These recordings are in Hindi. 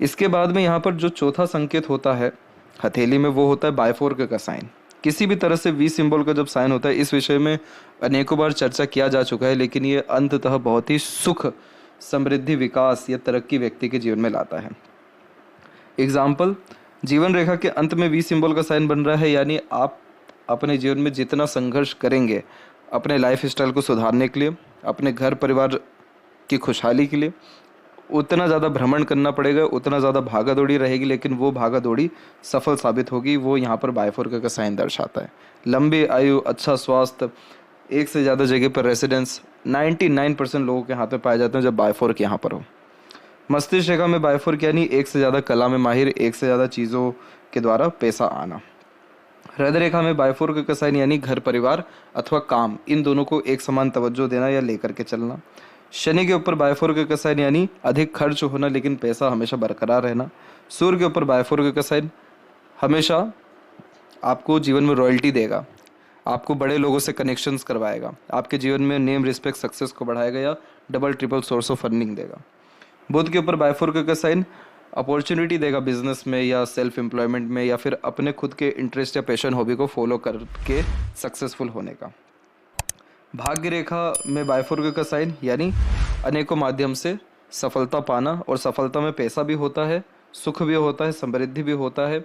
इसके बाद में यहाँ पर जो चौथा संकेत होता है हथेली में, वो होता है बायफोर्क का साइन। किसी भी तरह से वी सिंबल का जब साइन होता है, इस विषय में अनेकों बार चर्चा किया जा चुका है, लेकिन ये अंततः बहुत ही सुख, समृद्धि, विकास या तरक्की व्यक्ति के जीवन में लाता है। एग्जाम्पल, जीवन रेखा के अंत में वी सिंबल का साइन बन रहा है, यानी आप अपने जीवन में जितना संघर्ष करेंगे अपने लाइफ स्टाइल को सुधारने के लिए, अपने घर परिवार की खुशहाली के लिए, उतना ज़्यादा भ्रमण करना पड़ेगा, उतना ज़्यादा भागा दौड़ी रहेगी, लेकिन वो भागा दौड़ी सफल साबित होगी। वो यहाँ पर बायफोर्क का साइन दर्शाता है। लंबी आयु, अच्छा स्वास्थ्य, एक से ज़्यादा जगह पर रेसिडेंस 99% लोगों के हाथ में पाए जाते हैं जब बायफोर्क यहाँ पर हो। मस्तिष्क रेखा में बायफोर्क यानी एक से ज़्यादा कला में माहिर, एक से ज़्यादा चीज़ों के द्वारा पैसा आना। हृदय रेखा में बायफोर्क का साइन यानी घर परिवार अथवा काम, इन दोनों को एक समान तवज्जो देना या लेकर के चलना। शनि के ऊपर बायफोर्क का साइन यानी अधिक खर्च होना लेकिन पैसा हमेशा बरकरार रहना। सूर्य के ऊपर बायफोर्क का साइन हमेशा आपको जीवन में रॉयल्टी देगा, आपको बड़े लोगों से कनेक्शंस करवाएगा, आपके जीवन में नेम, रिस्पेक्ट, सक्सेस को बढ़ाएगा या double triple source of earning देगा। बुध के ऊपर बायफोर्क का साइन अपॉर्चुनिटी देगा बिजनेस में या सेल्फ एम्प्लॉयमेंट में, या फिर अपने खुद के इंटरेस्ट या पैशन, हॉबी को फॉलो करके सक्सेसफुल होने का। भाग्य रेखा में बायफोर्क का साइन यानी अनेकों माध्यम से सफलता पाना, और सफलता में पैसा भी होता है, सुख भी होता है, समृद्धि भी होता है।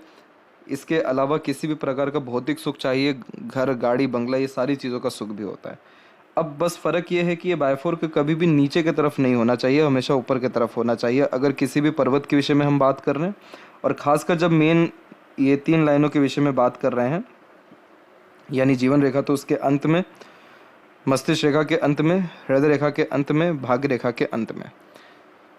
इसके अलावा किसी भी प्रकार का भौतिक सुख चाहिए, घर, गाड़ी, बंगला, ये सारी चीज़ों का सुख भी होता है। अब बस फ़र्क ये है कि ये बायफोर्क कभी भी नीचे की तरफ नहीं होना चाहिए, हमेशा ऊपर की तरफ होना चाहिए। अगर किसी भी पर्वत के विषय में हम बात कर रहे हैं, और ख़ासकर जब मेन ये 3 लाइनों के विषय में बात कर रहे हैं, यानी जीवन रेखा तो उसके अंत में, मस्तिष्क रेखा के अंत में, हृदय रेखा के अंत में, भाग्य रेखा के अंत में,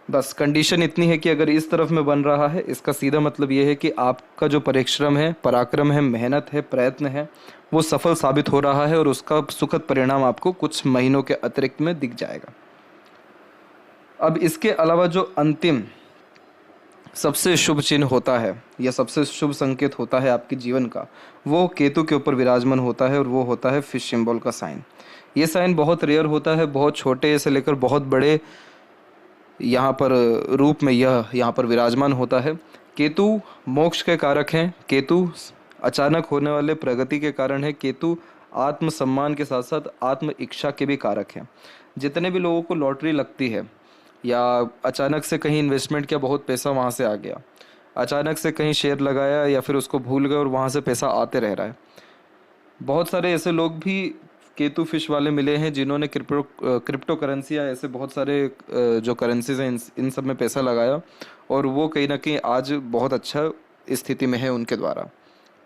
बस कंडीशन इतनी है कि अगर इस तरफ में बन रहा है, इसका सीधा मतलब ये है कि आपका जो परिश्रम है, पराक्रम है, मेहनत है, प्रयत्न है, वो सफल साबित हो रहा है और उसका सुखद परिणाम आपको कुछ महीनों के अतिरिक्त में दिख जाएगा। अब इसके अलावा जो अंतिम सबसे शुभ चिन्ह होता है या सबसे शुभ संकेत होता है आपके जीवन का, वो केतु के ऊपर विराजमान होता है, और वो होता है फिश सिंबल का साइन। ये साइन बहुत रेयर होता है, बहुत छोटे से लेकर बहुत बड़े यहाँ पर रूप में यह यहाँ पर विराजमान होता है। केतु मोक्ष के कारक हैं, केतु अचानक होने वाले प्रगति के कारण है, केतु आत्मसम्मान के साथ साथ आत्म इच्छा के भी कारक हैं। जितने भी लोगों को लॉटरी लगती है, या अचानक से कहीं इन्वेस्टमेंट किया, बहुत पैसा वहाँ से आ गया, अचानक से कहीं शेयर लगाया या फिर उसको भूल गए और वहाँ से पैसा आते रह रहा है, बहुत सारे ऐसे लोग भी केतु फिश वाले मिले हैं जिन्होंने क्रिप्टो करेंसी या ऐसे बहुत सारे जो करेंसीज हैं इन सब में पैसा लगाया, और वो कहीं ना कहीं आज बहुत अच्छा स्थिति में है उनके द्वारा,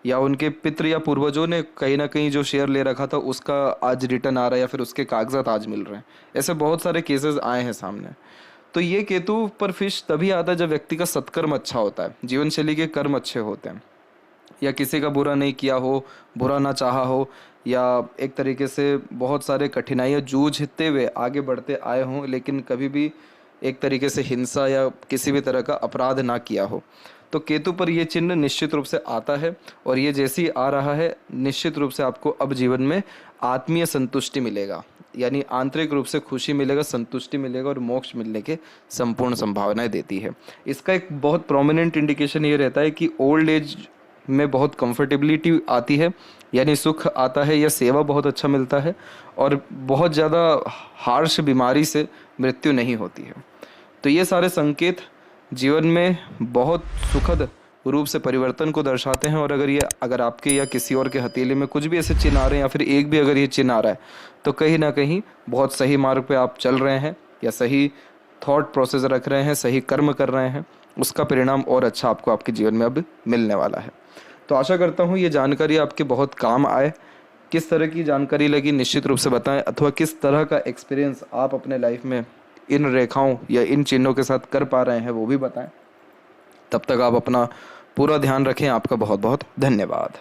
या उनके पितृ या पूर्वजों ने कहीं ना कहीं जो शेयर ले रखा था उसका आज रिटर्न आ रहा है, या फिर उसके कागजात आज मिल रहे हैं। ऐसे बहुत सारे केसेस आए हैं सामने। तो ये केतु पर फिश तभी आता है जब व्यक्ति का सत्कर्म अच्छा होता है, जीवन शैली के कर्म अच्छे होते हैं, या किसी का बुरा नहीं किया हो, बुरा ना चाहा हो, या एक तरीके से बहुत सारे कठिनाइयाँ जूझते हुए आगे बढ़ते आए हों, लेकिन कभी भी एक तरीके से हिंसा या किसी भी तरह का अपराध ना किया हो। तो केतु पर ये चिन्ह निश्चित रूप से आता है, और ये जैसे ही आ रहा है निश्चित रूप से आपको अब जीवन में आत्मीय संतुष्टि मिलेगा, यानी आंतरिक रूप से खुशी मिलेगा, संतुष्टि मिलेगा, और मोक्ष मिलने के संपूर्ण संभावनाएं देती है। इसका एक बहुत प्रोमिनेंट इंडिकेशन ये रहता है कि ओल्ड एज में बहुत कंफर्टेबिलिटी आती है, यानी सुख आता है, या सेवा बहुत अच्छा मिलता है, और बहुत ज़्यादा हार्श बीमारी से मृत्यु नहीं होती है। तो ये सारे संकेत जीवन में बहुत सुखद रूप से परिवर्तन को दर्शाते हैं। और अगर आपके या किसी और के हथेली में कुछ भी ऐसे चिन्ह आ रहे हैं, या फिर एक भी अगर ये चिन्ह आ रहा है, तो कहीं ना कहीं बहुत सही मार्ग पे आप चल रहे हैं, या सही थॉट प्रोसेस रख रहे हैं, सही कर्म कर रहे हैं, उसका परिणाम और अच्छा आपको आपके जीवन में अब मिलने वाला है। तो आशा करता हूँ ये जानकारी आपके बहुत काम आए। किस तरह की जानकारी लगी निश्चित रूप से बताएं, अथवा किस तरह का एक्सपीरियंस आप अपने लाइफ में इन रेखाओं या इन चिन्हों के साथ कर पा रहे हैं वो भी बताएं। तब तक आप अपना पूरा ध्यान रखें। आपका बहुत बहुत धन्यवाद।